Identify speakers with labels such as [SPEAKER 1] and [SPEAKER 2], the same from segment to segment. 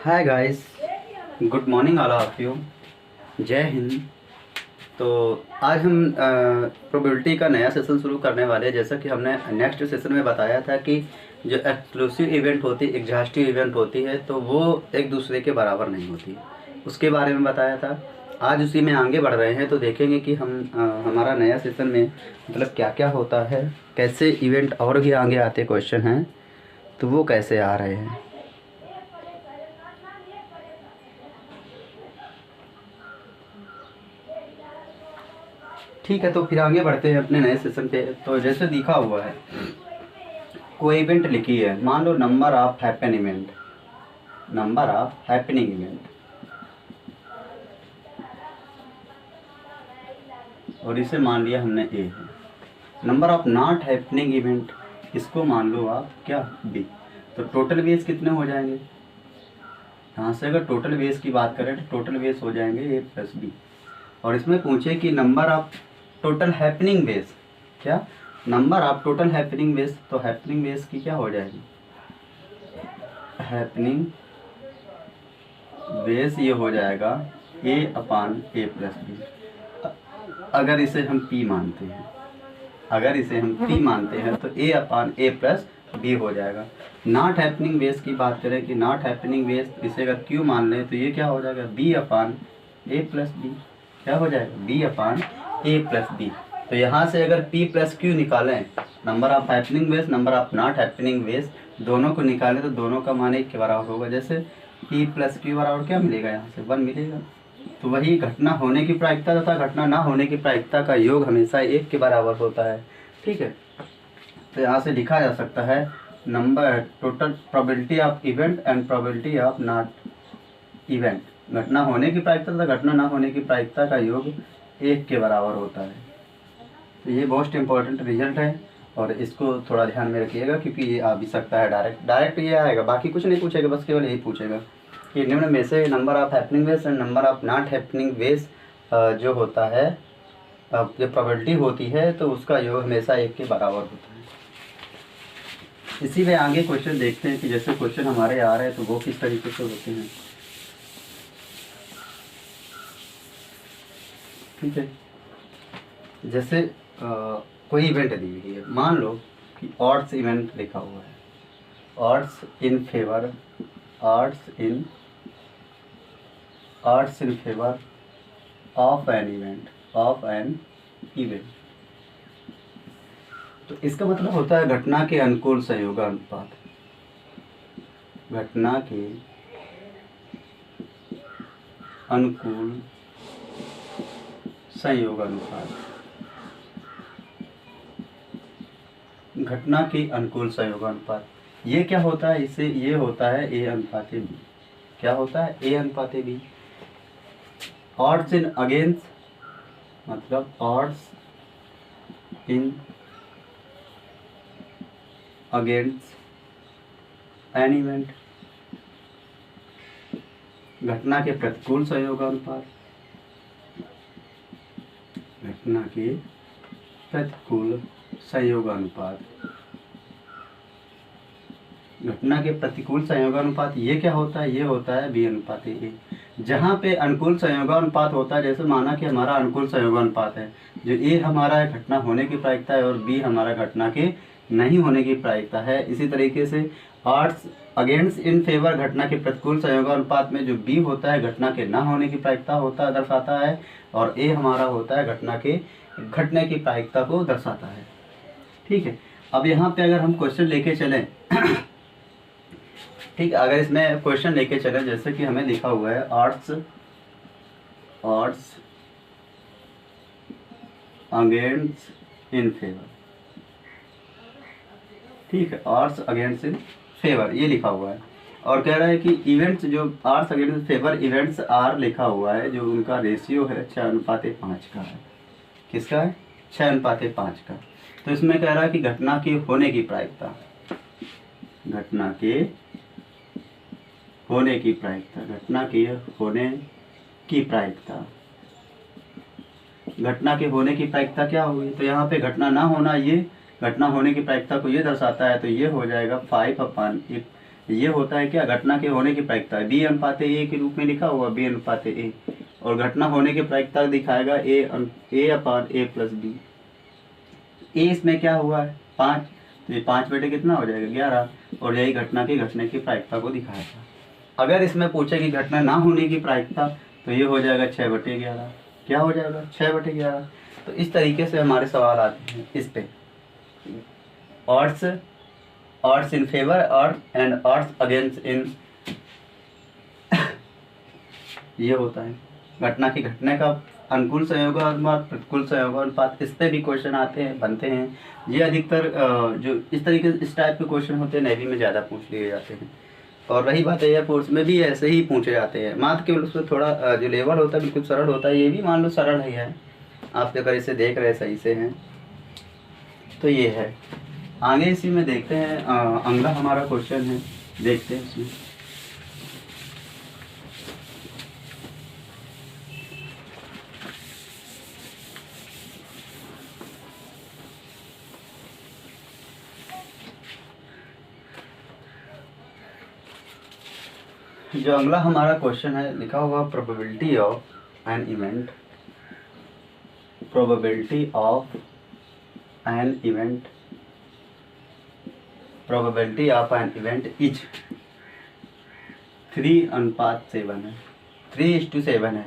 [SPEAKER 1] Hi guys, good morning all of you. जय हिंद। तो आज हम प्रोबेबिलिटी का नया सेशन शुरू करने वाले हैं। जैसा कि हमने नेक्स्ट सेशन में बताया था कि जो एक्सक्लूसिव इवेंट होती है, एग्जॉस्टिव इवेंट होती है, तो वो एक दूसरे के बराबर नहीं होती, उसके बारे में बताया था। आज उसी में आगे बढ़ रहे हैं, तो देखेंगे कि हम हमारा नया सेशन में मतलब क्या क्या होता है, कैसे इवेंट और भी आगे आते क्वेश्चन हैं, तो वो कैसे आ रहे हैं। ठीक है, तो फिर आगे बढ़ते हैं अपने नए सेशन पे। तो जैसे लिखा हुआ है, कोई इवेंट लिखी है, मान लो number of happen event, number of happening event, और इसे मान लिया हमने ए है। Number of not happening event, इसको मान लो आप क्या, बी। तो टोटल वेज कितने हो जाएंगे, यहाँ से अगर टोटल वेज की बात करें तो टोटल वेज हो जाएंगे ए प्लस बी। और इसमें पूछे कि number of total happening ways, क्या number of total happening ways, तो हैपनिंग वेज की क्या हो जाएगी, हैपनिंग वेज ये हो जाएगा ए अपान ए प्लस बी। अगर इसे हम पी मानते हैं, अगर इसे हम पी मानते हैं तो ए अपान ए प्लस बी हो जाएगा। नॉट हैपनिंग वेज की बात करें कि नॉट हैपनिंग वेज, इसे अगर क्यू मान लें तो ये क्या हो जाएगा, B upon A plus B. क्या हो जाएगा, B upon A plus B. तो यहाँ से अगर पी प्लस क्यू निकालें, number of happening ways, number of not happening ways, दोनों को निकालें तो दोनों का मान एक के बराबर होगा। जैसे पी प्लस क्यू बराबर क्या मिलेगा, यहाँ से 1 मिलेगा। तो वही घटना होने की प्रायिकता तथा घटना ना होने की प्रायिकता का योग हमेशा एक के बराबर होता है। ठीक है, तो यहाँ से लिखा जा सकता है number total probability of event and probability of not event, घटना होने की प्रायिकता तथा घटना ना होने की प्रायिकता का योग एक के बराबर होता है। तो ये मोस्ट इम्पॉर्टेंट रिजल्ट है और इसको थोड़ा ध्यान में रखिएगा, क्योंकि ये आ भी सकता है डायरेक्ट ये आएगा, बाकी कुछ नहीं पूछेगा, बस केवल यही पूछेगा कि निम्न में से number of happening ways and number of not happening ways जो होता है, जो प्रोबेबिलिटी होती है, तो उसका योग हमेशा एक के बराबर होता है। इसी में आगे क्वेश्चन देखते हैं कि जैसे क्वेश्चन हमारे आ रहे हैं तो वो किस तरीके से होते हैं। ठीक है, जैसे कोई इवेंट दी हुई है, मान लो कि ऑड्स इवेंट लिखा हुआ है, odds in favour, odds in favour of an event, of an event. तो इसका मतलब होता है घटना के अनुकूल संयोगानुपात, घटना के अनुकूल संयोगानुपात, घटना के अनुकूल संयोगानुपात। ये क्या होता है, इससे ये होता है ए अनुपाते बी। क्या होता है, ए अनुपाते बी। ऑड्स इन अगेंस्ट, मतलब odds in against an event, घटना के प्रतिकूल संयोगानुपात, घटना के प्रतिकूल संयोगानुपात, घटना के प्रतिकूल संयोगानुपात ये क्या होता है, ये होता है बी अनुपात ए। जहाँ पे अनुकूल संयोगानुपात होता है, जैसे माना कि हमारा अनुकूल संयोगानुपात है, जो ए हमारा घटना होने की प्रायिकता है और बी हमारा घटना के नहीं होने की प्रायिकता है। इसी तरीके से ऑड्स अगेंस्ट इन फेवर, घटना के प्रतिकूल संयोगानुपात में जो बी होता है घटना के ना होने की प्रायिकता होता है, दर्शाता है, और ए हमारा होता है घटना के घटने की प्रायिकता को दर्शाता है। ठीक है, अब यहाँ पे अगर हम क्वेश्चन लेके चलें ठीक है, अगर इसमें क्वेश्चन लेके चलें, जैसे कि हमें लिखा हुआ है ऑड्स अगेंस्ट इन फेवर। ठीक है, ऑड्स अगेंस्ट इन फेवर ये लिखा हुआ है, और कह रहा है कि इवेंट्स जो odds against favour events are लिखा हुआ है, जो उनका रेशियो है 6:5 का है। किसका है, 6:5 का। तो इसमें कह रहा है कि घटना के होने की प्रायिकता, घटना के होने की प्रायिकता, घटना के होने की प्रायिकता, घटना के होने की प्रायिकता क्या होगी, तो यहाँ पे घटना ना होना, ये घटना होने की प्रायिकता को ये दर्शाता है, तो ये हो जाएगा 5 अपान ये होता है क्या, घटना के होने की प्रायिकता है, बी अनुपात ए के रूप में लिखा हुआ, बी अनुपात ए, और घटना होने की प्रायिकता दिखाएगा ए अपान ए प्लस बी। ए इसमें क्या हुआ है 5, तो ये 5 बटे कितना हो जाएगा 11, और यही घटना के घटने की प्रायिकता को दिखाएगा। अगर इसमें पूछे कि घटना ना होने की प्रायिकता, तो ये हो जाएगा 6/11। क्या हो जाएगा 6/11। तो इस तरीके से हमारे सवाल आते हैं इस पे, odds इन फेवर और एंड odds अगेंस्ट इन ये होता है घटना की घटने का अनुकूल संयोगानुपात प्रतिकूल संयोगानुपात, इस पे भी क्वेश्चन आते हैं, बनते हैं। ये अधिकतर जो इस तरीके इस टाइप के क्वेश्चन होते हैं नेवी में ज़्यादा पूछ लिए जाते हैं, और रही बात एयरफोर्स में भी ऐसे ही पूछे जाते हैं। मात्र केवल उसमें थोड़ा जो लेवल होता है बिल्कुल सरल होता है, ये भी मान लो सरल ही है, आप अगर इसे देख रहे सही से हैं तो ये है। आगे इसी में देखते हैं अगला हमारा क्वेश्चन है, देखते हैं इसमें। जो अगला हमारा क्वेश्चन है लिखा हुआ probability of an event, probability of an event, probability of an event is 3:7 है, 3:7 है।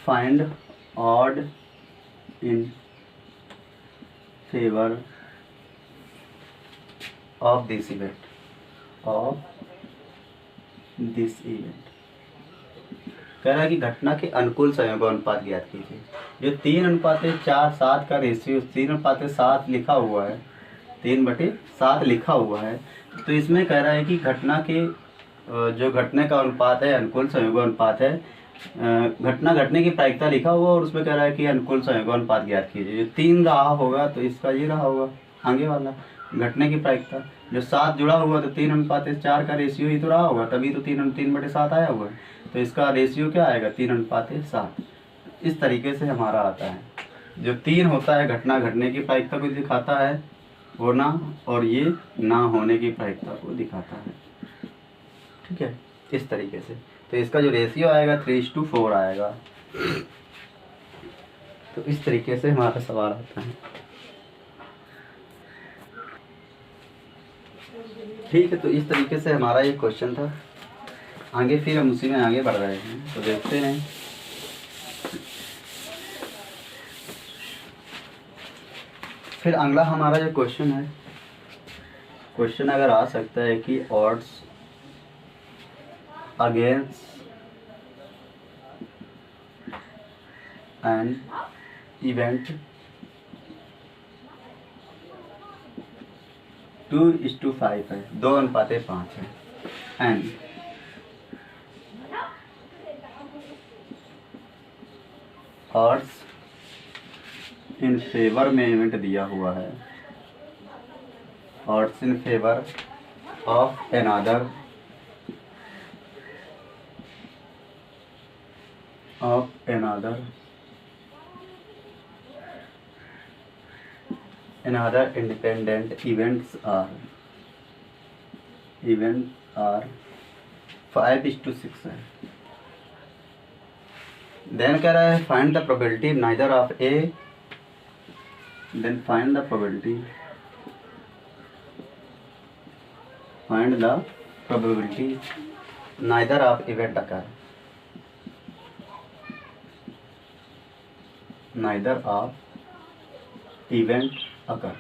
[SPEAKER 1] Find odd in favour of this event, कह रहा है कि घटना के अनुकूल संयोगानुपात ज्ञात कीजिए। जो 3:4:7 का रेशियो 3:7 लिखा हुआ है, 3/7 लिखा हुआ है, तो इसमें कह रहा है कि घटना के जो घटने का अनुपात है अनुकूल संयोगानुपात है, घटना घटने की प्रायिकता लिखा हुआ और उसमें कह रहा है कि अनुकूल संयोगानुपात ज्ञात कीजिए। जो 3 रहा होगा तो इसका ये रहा होगा आगे वाला घटने की प्रायिकता, जो 7 जुड़ा हुआ तो 3:4 का रेशियो ही तो रहा होगा, तभी तो 3/7 आया हुआ है, तो इसका रेशियो क्या आएगा 3:7। इस तरीके से हमारा आता है। जो 3 होता है घटना घटने की प्रायिकता को दिखाता है होना, और ये ना होने की प्रायिकता को दिखाता है। ठीक है, इस तरीके से। तो इसका जो रेशियो आएगा 3:4 आएगा। तो इस तरीके से हमारा सवाल आता है। ठीक है, तो इस तरीके से हमारा ये क्वेश्चन था। आगे फिर हम उसी में आगे बढ़ रहे हैं, तो देखते हैं। फिर अगला हमारा जो क्वेश्चन है, क्वेश्चन अगर आ सकता है कि ऑड्स अगेंस्ट एन इवेंट 2:5 है, 2:5 है, एंड ऑड्स इन फेवर में इवेंट दिया हुआ है, odds in favour of another independent events are 5:6 है। देन कह रहा है find the probability neither of A, then find the probability neither of event occur, neither of event occur,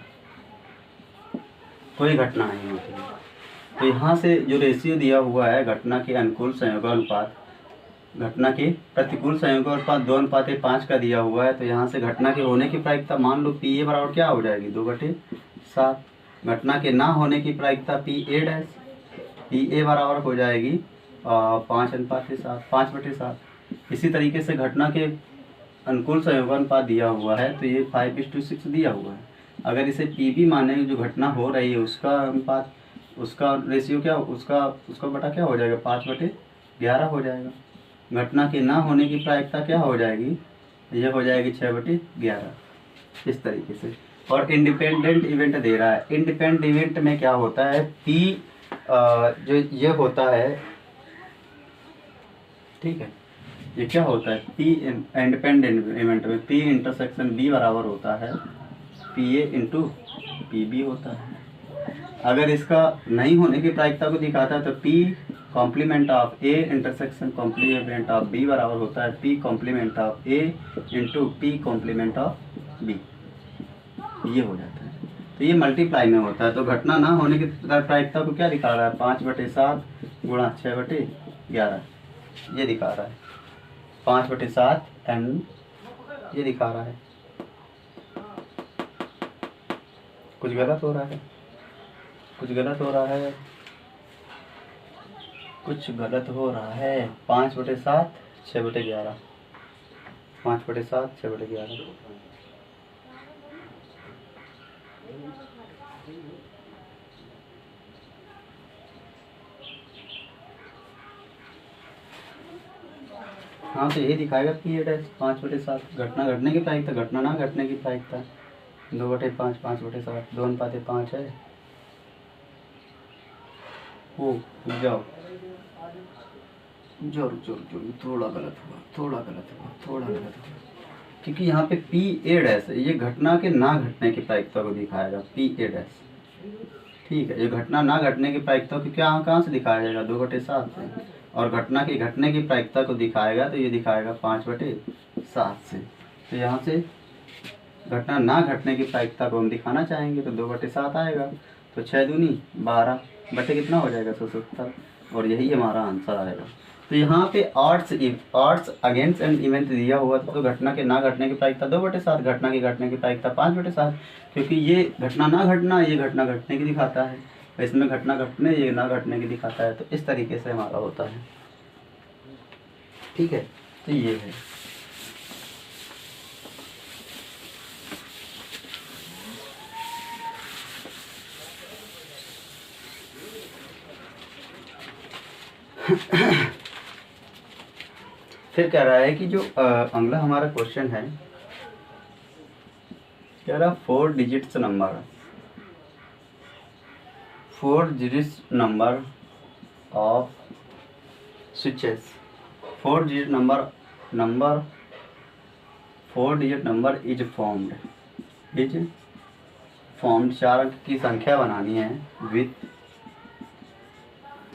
[SPEAKER 1] कोई घटना नहीं होती है। तो यहाँ से जो रेशियो दिया हुआ है घटना के अनुकूल संयोगानुपात, घटना के प्रतिकूल संयोगानुपात 2:5 का दिया हुआ है, तो यहाँ से घटना के होने की प्रायिकता मान लो पी ए बराबर क्या हो जाएगी 2/7। घटना के ना होने की प्रायिकता पी ए बराबर हो जाएगी 5:7। इसी तरीके से घटना के अनुकूल संयोगानुपात दिया हुआ है, तो ये 5:6 दिया हुआ है। अगर इसे पी बी माने, जो घटना हो रही है उसका अनुपात, उसका रेशियो क्या, उसका बटा क्या हो जाएगा 5/11 हो जाएगा। घटना के ना होने की प्रायिकता क्या हो जाएगी, ये हो जाएगी 6/11। इस तरीके से और इंडिपेंडेंट इवेंट दे रहा है। इंडिपेंडेंट इवेंट में क्या होता है, पी जो ये होता है, ठीक है, ये क्या होता है, पी इंडिपेंडेंट इवेंट में पी इंटरसेक्शन बी बराबर होता है P A into P B होता है। अगर इसका नहीं होने की प्रायिकता को दिखाता है तो P complement of A intersection complement of B बराबर होता है P complement of A into P complement of B, ये हो जाता है। तो ये मल्टीप्लाई में होता है। तो घटना ना होने की प्रायिकता को क्या दिखा रहा है, 5/7 गुणा 6/11, ये दिखा रहा है 5/7 एन, ये दिखा रहा है। कुछ गलत हो रहा है, कुछ गलत हो रहा है, कुछ गलत हो रहा है। 5/7 6/11, 5/7 6/11। हाँ, तो यही दिखाएगा पी ए डैश 5/7। घटना घटने की प्रायिकता, घटना ना घटने की प्रायिकता 2/5 5/7, 2:5 है। ओ जाओ जोर जोर जोर, थोड़ा गलत हुआ, थोड़ा गलत हुआ, थोड़ा गलत हुआ, क्योंकि यहाँ पे पी ए डैश है, ये घटना के ना घटने की प्रायिकता को दिखाएगा पी ए डैश, ठीक है। ये घटना ना घटने की प्रायिकता को क्या कहाँ से दिखाया जाएगा, 2/7 से, और घटना की घटने की प्रायिकता को दिखाएगा तो ये दिखाएगा 5/7 से। तो यहाँ से घटना ना घटने की प्रायिकता को हम दिखाना चाहेंगे तो 2/7 आएगा, तो 6 दूनी 12 बटे कितना हो जाएगा 170, और यही हमारा आंसर आएगा। तो यहाँ पे आर्ट्स अगेंस्ट एंड इवेंट दिया हुआ था, तो घटना के ना घटने की प्रायिकता 2/7, घटना की घटने की प्रायिकता 5/7, क्योंकि ये घटना ना घटना, ये घटना घटने की दिखाता है, इसमें घटना घटने, ये ना घटने की दिखाता है। तो इस तरीके से हमारा होता है, ठीक है। तो ये है। फिर कह रहा है कि जो अगला हमारा क्वेश्चन है, कह रहा 4 digits number, 4 digits number of switches, 4 digit number 4 digit number is formed, 4 अंक की संख्या बनानी है विथ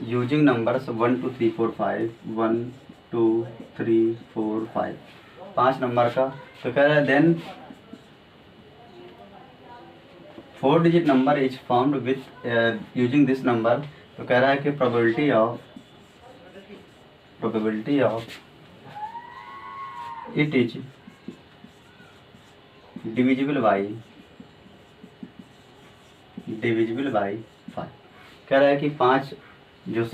[SPEAKER 1] यूजिंग नंबर्स 1 2 3 4 5, 1 2 3 4 5, 5 नंबर का। तो कह रहा है then 4 digit number is formed with using this number. तो कह रहा है कि probability of it is divisible by 5। कह रहा है कि 5 जो